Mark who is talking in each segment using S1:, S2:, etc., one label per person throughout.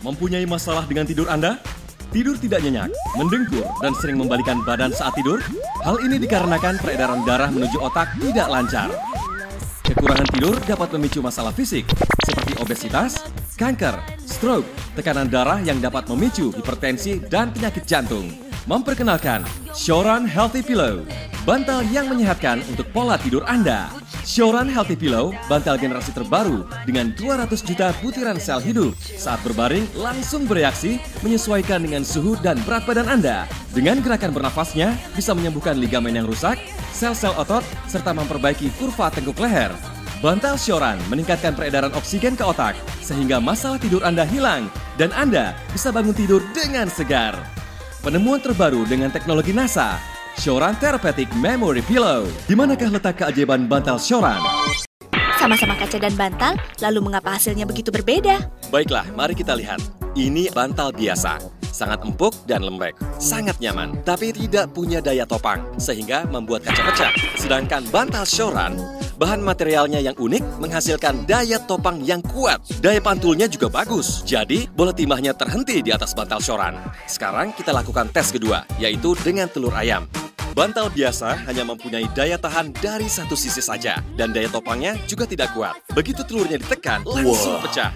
S1: Mempunyai masalah dengan tidur Anda? Tidur tidak nyenyak, mendengkur, dan sering membalikan badan saat tidur? Hal ini dikarenakan peredaran darah menuju otak tidak lancar. Kekurangan tidur dapat memicu masalah fisik, seperti obesitas, kanker, stroke, tekanan darah yang dapat memicu hipertensi dan penyakit jantung. Memperkenalkan Sioran Healthy Pillow, bantal yang menyehatkan untuk pola tidur Anda. Sioran Healthy Pillow, bantal generasi terbaru dengan 200 juta butiran sel hidup. Saat berbaring, langsung bereaksi menyesuaikan dengan suhu dan berat badan Anda. Dengan gerakan bernafasnya, bisa menyembuhkan ligamen yang rusak, sel-sel otot, serta memperbaiki kurva tengkuk leher. Bantal Sioran meningkatkan peredaran oksigen ke otak, sehingga masalah tidur Anda hilang, dan Anda bisa bangun tidur dengan segar. Penemuan terbaru dengan teknologi NASA, Sioran Therapeutic Memory Pillow. Di manakah letak keajaiban bantal Sioran?
S2: Sama-sama kaca dan bantal, lalu mengapa hasilnya begitu berbeda?
S1: Baiklah, mari kita lihat. Ini bantal biasa. Sangat empuk dan lembek. Sangat nyaman, tapi tidak punya daya topang, sehingga membuat kaca pecah. Sedangkan bantal Sioran, bahan materialnya yang unik menghasilkan daya topang yang kuat. Daya pantulnya juga bagus. Jadi, bola timahnya terhenti di atas bantal Sioran. Sekarang kita lakukan tes kedua, yaitu dengan telur ayam. Bantal biasa hanya mempunyai daya tahan dari satu sisi saja, dan daya topangnya juga tidak kuat. Begitu telurnya ditekan, langsung pecah.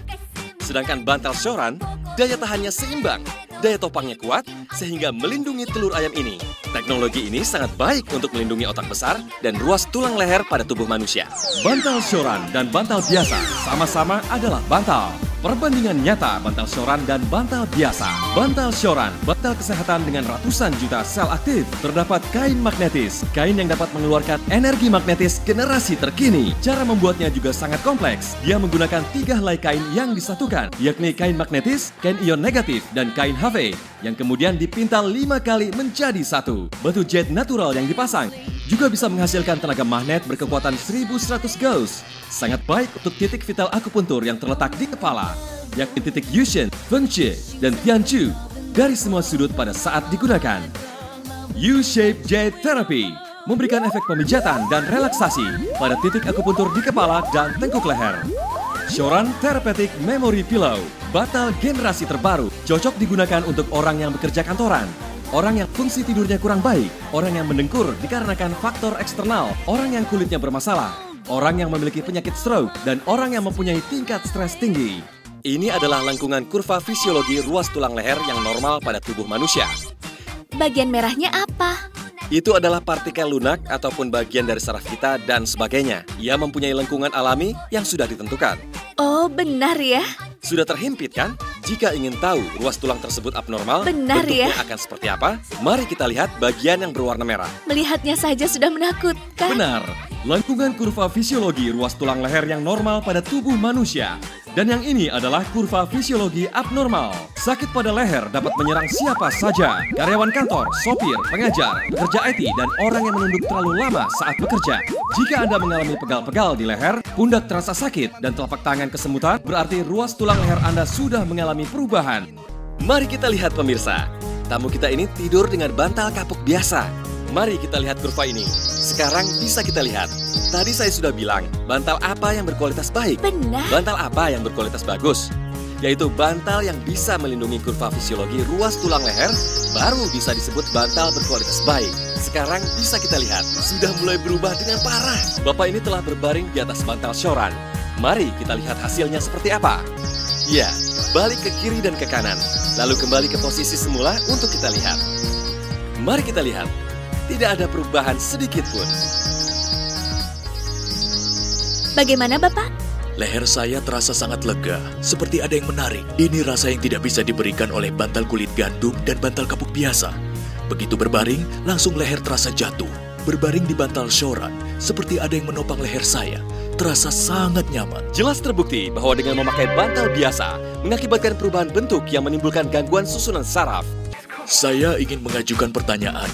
S1: Sedangkan bantal Sioran, daya tahannya seimbang, daya topangnya kuat, sehingga melindungi telur ayam ini. Teknologi ini sangat baik untuk melindungi otak besar dan ruas tulang leher pada tubuh manusia. Bantal Sioran dan bantal biasa sama-sama adalah bantal. Perbandingan nyata bantal Sioran dan bantal biasa. Bantal Sioran, bantal kesehatan dengan ratusan juta sel aktif. Terdapat kain magnetis, kain yang dapat mengeluarkan energi magnetis generasi terkini. Cara membuatnya juga sangat kompleks. Dia menggunakan 3 helai kain yang disatukan, yakni kain magnetis, kain ion negatif, dan kain HV, yang kemudian dipintal 5 kali menjadi satu. Batu jet natural yang dipasang juga bisa menghasilkan tenaga magnet berkekuatan 1100 Gauss. Sangat baik untuk titik vital akupuntur yang terletak di kepala, yakni titik Yushin, Fengqi, dan Tianchu, dari semua sudut pada saat digunakan. U-Shape J Therapy memberikan efek pemijatan dan relaksasi pada titik akupuntur di kepala dan tengkuk leher. Sioran Therapeutic Memory Pillow, bantal generasi terbaru, cocok digunakan untuk orang yang bekerja kantoran, orang yang fungsi tidurnya kurang baik, orang yang mendengkur dikarenakan faktor eksternal, orang yang kulitnya bermasalah, orang yang memiliki penyakit stroke, dan orang yang mempunyai tingkat stres tinggi. Ini adalah lengkungan kurva fisiologi ruas tulang leher yang normal pada tubuh manusia.
S2: Bagian merahnya apa?
S1: Itu adalah partikel lunak ataupun bagian dari saraf kita dan sebagainya. Ia mempunyai lengkungan alami yang sudah ditentukan.
S2: Oh, benar ya?
S1: Sudah terhimpit kan? Jika ingin tahu ruas tulang tersebut abnormal,
S2: benar
S1: bentuknya
S2: ya?
S1: akan seperti apa? Mari kita lihat bagian yang berwarna merah.
S2: Melihatnya saja sudah menakutkan.
S1: Benar, lengkungan kurva fisiologi ruas tulang leher yang normal pada tubuh manusia. Dan yang ini adalah kurva fisiologi abnormal. Sakit pada leher dapat menyerang siapa saja. Karyawan kantor, sopir, pengajar, pekerja IT, dan orang yang menunduk terlalu lama saat bekerja. Jika Anda mengalami pegal-pegal di leher, pundak terasa sakit, dan telapak tangan kesemutan, berarti ruas tulang leher Anda sudah mengalami perubahan. Mari kita lihat pemirsa. Tamu kita ini tidur dengan bantal kapuk biasa. Mari kita lihat kurva ini. Sekarang bisa kita lihat. Tadi saya sudah bilang, bantal apa yang berkualitas baik?
S2: Benar.
S1: Bantal apa yang berkualitas bagus? Yaitu bantal yang bisa melindungi kurva fisiologi ruas tulang leher, baru bisa disebut bantal berkualitas baik. Sekarang bisa kita lihat, sudah mulai berubah dengan parah. Bapak ini telah berbaring di atas bantal Sioran. Mari kita lihat hasilnya seperti apa. Ya, balik ke kiri dan ke kanan, lalu kembali ke posisi semula untuk kita lihat. Mari kita lihat. Tidak ada perubahan sedikit pun.
S2: Bagaimana, Bapak?
S3: Leher saya terasa sangat lega, seperti ada yang menarik. Ini rasa yang tidak bisa diberikan oleh bantal kulit gandum dan bantal kapuk biasa. Begitu berbaring, langsung leher terasa jatuh. Berbaring di bantal Sioran, seperti ada yang menopang leher saya. Terasa sangat nyaman.
S1: Jelas terbukti bahwa dengan memakai bantal biasa, mengakibatkan perubahan bentuk yang menimbulkan gangguan susunan saraf.
S3: Saya ingin mengajukan pertanyaan.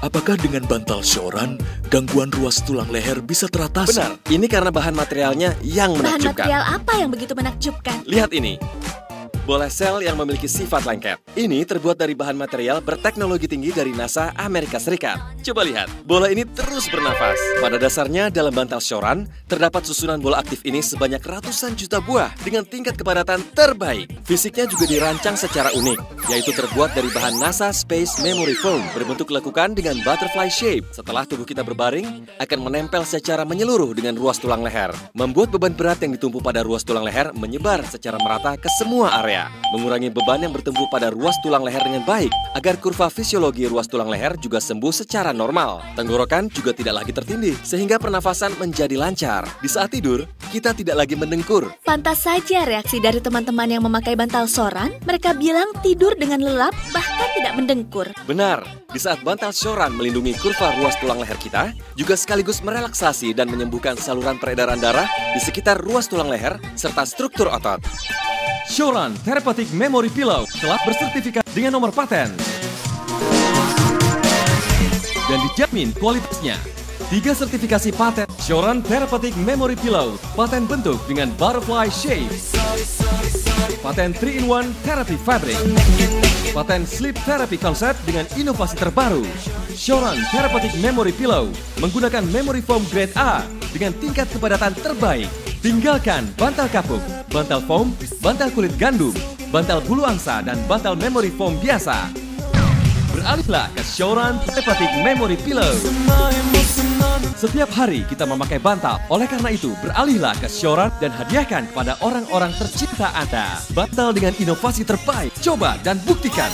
S3: Apakah dengan bantal Sioran, gangguan ruas tulang leher bisa teratasi?
S1: Benar, ini karena bahan materialnya yang menakjubkan.
S2: Bahan material apa yang begitu menakjubkan?
S1: Lihat ini. bola sel yang memiliki sifat lengket. Ini terbuat dari bahan material berteknologi tinggi dari NASA Amerika Serikat. Coba lihat, bola ini terus bernafas. Pada dasarnya dalam bantal Shoran, terdapat susunan bola aktif ini sebanyak ratusan juta buah dengan tingkat kepadatan terbaik. Fisiknya juga dirancang secara unik, yaitu terbuat dari bahan NASA Space Memory Foam berbentuk lekukan dengan butterfly shape. Setelah tubuh kita berbaring, akan menempel secara menyeluruh dengan ruas tulang leher, membuat beban berat yang ditumpu pada ruas tulang leher menyebar secara merata ke semua area, mengurangi beban yang bertumpu pada ruas tulang leher dengan baik, agar kurva fisiologi ruas tulang leher juga sembuh secara normal. Tenggorokan juga tidak lagi tertindih, sehingga pernafasan menjadi lancar. Di saat tidur, kita tidak lagi mendengkur.
S2: Pantas saja reaksi dari teman-teman yang memakai bantal Shoran, mereka bilang tidur dengan lelap, bahkan tidak mendengkur.
S1: Benar, di saat bantal Shoran melindungi kurva ruas tulang leher kita, juga sekaligus merelaksasi dan menyembuhkan saluran peredaran darah di sekitar ruas tulang leher serta struktur otot.
S4: Shoran Therapeutic Memory Pillow telah bersertifikat dengan nomor paten dan dijamin kualitasnya. 3 sertifikasi paten Shoran Therapeutic Memory Pillow, paten bentuk dengan butterfly shape, paten 3-in-1 therapy fabric, paten sleep therapy konsep dengan inovasi terbaru. Shoran Therapeutic Memory Pillow menggunakan memory foam grade A dengan tingkat kepadatan terbaik. Tinggalkan bantal kapuk, bantal foam, bantal kulit gandum, bantal bulu angsa, dan bantal memory foam biasa. Beralihlah ke Shoran Therapeutic Memory Pillow. Setiap hari kita memakai bantal, oleh karena itu beralihlah ke Shoran dan hadiahkan kepada orang-orang tercinta Anda. Bantal dengan inovasi terbaik, coba dan buktikan.